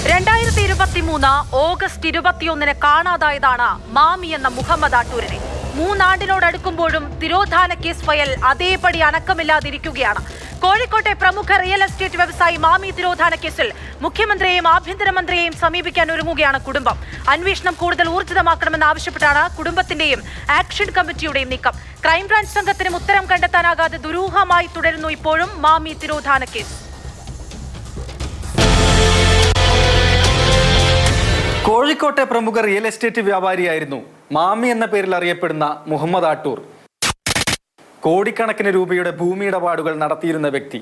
2023 August 21 കാണാതായതാണ് മാമി എന്ന Muhammad ആട്ടൂരിനെ. 3 ആണ്ടിനോടടുക്കുമ്പോഴും തിരോധാന case file അതേപടി അനക്കമില്ലാതിരിക്കുകയാണ്. കോഴിക്കോട്ടെ പ്രമുഖ റിയൽ എസ്റ്റേറ്റ് വ്യവസായി മാമി തിരോധാന കേസിൽ മുഖ്യമന്ത്രിയെയും ആഭ്യന്തരമന്ത്രിയെയും സമീപിക്കാൻ ഒരുങ്ങുകയാണ് കുടുംബം. അന്വേഷണം കൂടുതൽ ഊർജിതമാക്കണമെന്ന് ആവശ്യപ്പെട്ടാണ് കുടുംബത്തിന്റെയും ആക്ഷൻ കമ്മിറ്റിയുടെയും നീക്കം. ക്രൈംബ്രാഞ്ച് സംഘത്തിനും ഉത്തരം കണ്ടെത്താനാകാതെ ദുരൂഹമായി തുടരുന്നു ഇപ്പോഴും മാമി തിരോധാന കേസ്. കോഴിക്കോട്ടെ പ്രമുഖ റിയൽ എസ്റ്റേറ്റ് വ്യാപാരിയായിരുന്നു മാമി എന്ന പേരിൽ അറിയപ്പെടുന്ന മുഹമ്മദ് ആട്ടൂർ. കോടിക്കണക്കിന് രൂപയുടെ ഭൂമി ഇടപാടുകൾ നടത്തിയിരുന്ന വ്യക്തി.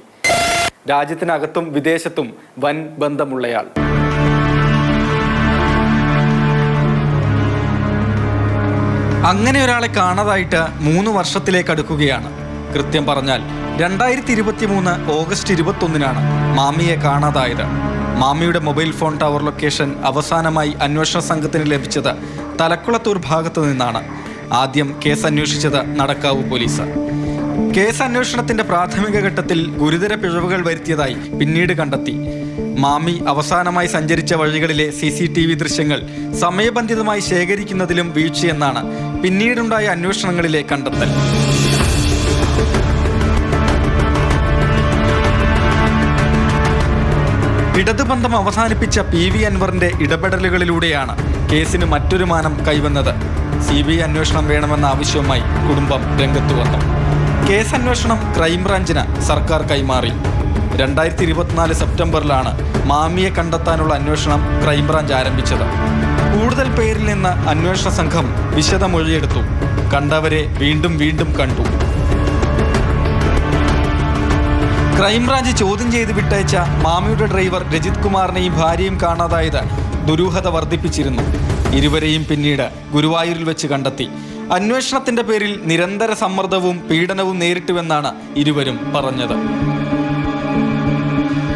രാജ്യത്തിനകത്തും വിദേശത്തും വൻ ബന്ധമുള്ളയാൾ. അങ്ങനെ ഒരാളെ കാണാതായിട്ട് 3 വർഷത്തിലേക്ക് അടുക്കുകയാണ്. കൃത്യം പറഞ്ഞാൽ 2023 ഓഗസ്റ്റ് 21 മാമിയെ കാണാതായത്. മാമിയുടെ മൊബൈൽ ഫോൺ ടവർ ലൊക്കേഷൻ അവസാനമായി അന്വേഷണ സംഘത്തിന് ലഭിച്ചത് തലക്കുളത്തൂർ ഭാഗത്തു നിന്നാണ്. ആദ്യം കേസ് അന്വേഷിച്ചത് നടക്കാവ് പോലീസ്. കേസ് അന്വേഷണത്തിന്റെ പ്രാഥമിക ഘട്ടത്തിൽ ഗുരുതര പിഴവുകൾ വരുത്തിയതായി പിന്നീട് കണ്ടെത്തി. മാമി അവസാനമായി സഞ്ചരിച്ച വഴികളിലെ CCTV ദൃശ്യങ്ങൾ സമയബന്ധിതമായി ശേഖരിക്കുന്നതിലും വീഴ്ചയെന്നാണ് പിന്നീടുണ്ടായ അന്വേഷണങ്ങളിലെ കണ്ടെത്തൽ. ഇടതുബന്ധം അവസാനിപ്പിച്ച PV അൻവറിന്റെ ഇടപെടലുകളിലൂടെയാണ് കേസിന് മറ്റൊരു മാനം കൈവന്നത്. CBI അന്വേഷണം വേണമെന്ന ആവശ്യവുമായി കുടുംബം രംഗത്തു വന്നു. കേസ് അന്വേഷണം ക്രൈംബ്രാഞ്ചിന് സർക്കാർ കൈമാറി. 2024 സെപ്റ്റംബറിലാണ് മാമിയെ കണ്ടെത്താനുള്ള അന്വേഷണം ക്രൈംബ്രാഞ്ച് ആരംഭിച്ചത്. കൂടുതൽ പേരിൽ നിന്ന് അന്വേഷണ സംഘം വിശദമൊഴിയെടുത്തു. കണ്ടവരെ വീണ്ടും വീണ്ടും കണ്ടു. ക്രൈംബ്രാഞ്ച് ചോദ്യം ചെയ്ത് വിട്ടയച്ച മാമിയുടെ ഡ്രൈവർ രജിത് കുമാറിനെയും ഭാര്യയും കാണാതായത് ദുരൂഹത വർദ്ധിപ്പിച്ചിരുന്നു. ഇരുവരെയും പിന്നീട് ഗുരുവായൂരിൽ വെച്ച് കണ്ടെത്തി. അന്വേഷണത്തിന്റെ പേരിൽ നിരന്തര സമ്മർദ്ദവും പീഡനവും നേരിട്ടുവെന്നാണ് ഇരുവരും പറഞ്ഞത്.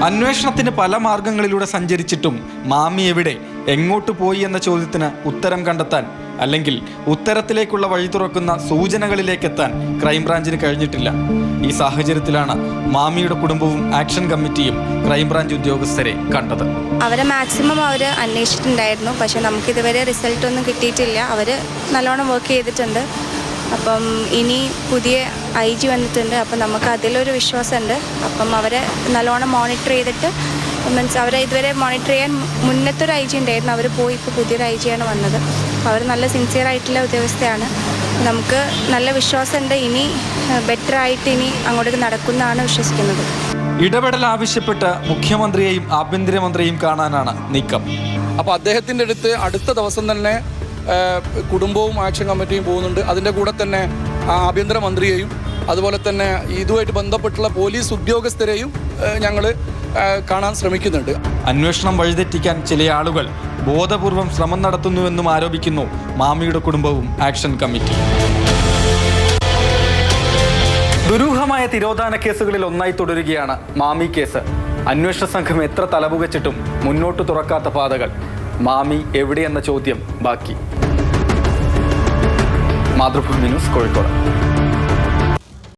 അന്വേഷണത്തിന് പല മാർഗങ്ങളിലൂടെ സഞ്ചരിച്ചിട്ടും മാമി എവിടെ, എങ്ങോട്ട് പോയി എന്ന ചോദ്യത്തിന് ഉത്തരം കണ്ടെത്താൻ, അല്ലെങ്കിൽ ഉത്തരത്തിലേക്കുള്ള വഴി തുറക്കുന്ന സൂചനകളിലേക്കെത്താൻ ക്രൈംബ്രാഞ്ചിന് കഴിഞ്ഞിട്ടില്ല. ഈ സാഹചര്യത്തിലാണ് മാമിയുടെ കുടുംബവും ആക്ഷൻ കമ്മിറ്റിയും ക്രൈംബ്രാഞ്ച് ഉദ്യോഗസ്ഥരെ കണ്ടത്. അവരെ മാക്സിമം അവർ അന്വേഷിച്ചിട്ടുണ്ടായിരുന്നു. പക്ഷെ നമുക്കിതുവരെ റിസൾട്ടൊന്നും കിട്ടിയിട്ടില്ല. അവർ നല്ലോണം വർക്ക് ചെയ്തിട്ടുണ്ട്. അപ്പം ഇനി പുതിയ IG വന്നിട്ടുണ്ട്. അപ്പം നമുക്ക് അതിലൊരു വിശ്വാസമുണ്ട്. അപ്പം അവരെ നല്ലോണം മോണിറ്റർ ചെയ്തിട്ട്, മീൻസ് അവരെ ഇതുവരെ മോണിറ്റർ ചെയ്യാൻ മുന്നത്തെ ഒരു IG ഉണ്ടായിരുന്നു. അവർ പോയി ഇപ്പോൾ പുതിയൊരു IG ആണ് വന്നത്. അപ്പോൾ അവർ നല്ല സിൻസിയർ ആയിട്ടുള്ള ഉദ്യോഗസ്ഥയാണ്. നമുക്ക് നല്ല വിശ്വാസമുണ്ട്. ഇനി ബെറ്റർ ആയിട്ട് ഇനി അങ്ങോട്ടേക്ക് നടക്കുന്നതാണ് വിശ്വസിക്കുന്നത്. ഇടപെടൽ ആവശ്യപ്പെട്ട് മുഖ്യമന്ത്രിയെയും ആഭ്യന്തരമന്ത്രിയെയും കാണാനാണ് നീക്കം. അപ്പോൾ അദ്ദേഹത്തിൻ്റെ അടുത്ത ദിവസം തന്നെ കുടുംബവും ആക്ഷൻ കമ്മിറ്റിയും പോകുന്നുണ്ട്. അതിൻ്റെ കൂടെ തന്നെ ആഭ്യന്തരമന്ത്രിയെയും അതുപോലെ തന്നെ ഇതുമായിട്ട് ബന്ധപ്പെട്ടുള്ള പോലീസ് ഉദ്യോഗസ്ഥരെയും ഞങ്ങൾ കാണാൻ ശ്രമിക്കുന്നുണ്ട്. അന്വേഷണം വഴിതെറ്റിക്കാൻ ചില ആളുകൾ ബോധപൂർവം ശ്രമം നടത്തുന്നുവെന്നും ആരോപിക്കുന്നു മാമിയുടെ കുടുംബവും ആക്ഷൻ കമ്മിറ്റി. ദുരൂഹമായ തിരോധാന കേസുകളിൽ ഒന്നായി തുടരുകയാണ് മാമി കേസ്. അന്വേഷണ സംഘം എത്ര തലപുകച്ചിട്ടും മുന്നോട്ട് തുറക്കാത്ത പാതകൾ. മാമി എവിടെയെന്ന ചോദ്യം ബാക്കി. മാതൃഭൂമി ന്യൂസ്, കോഴിക്കോട്.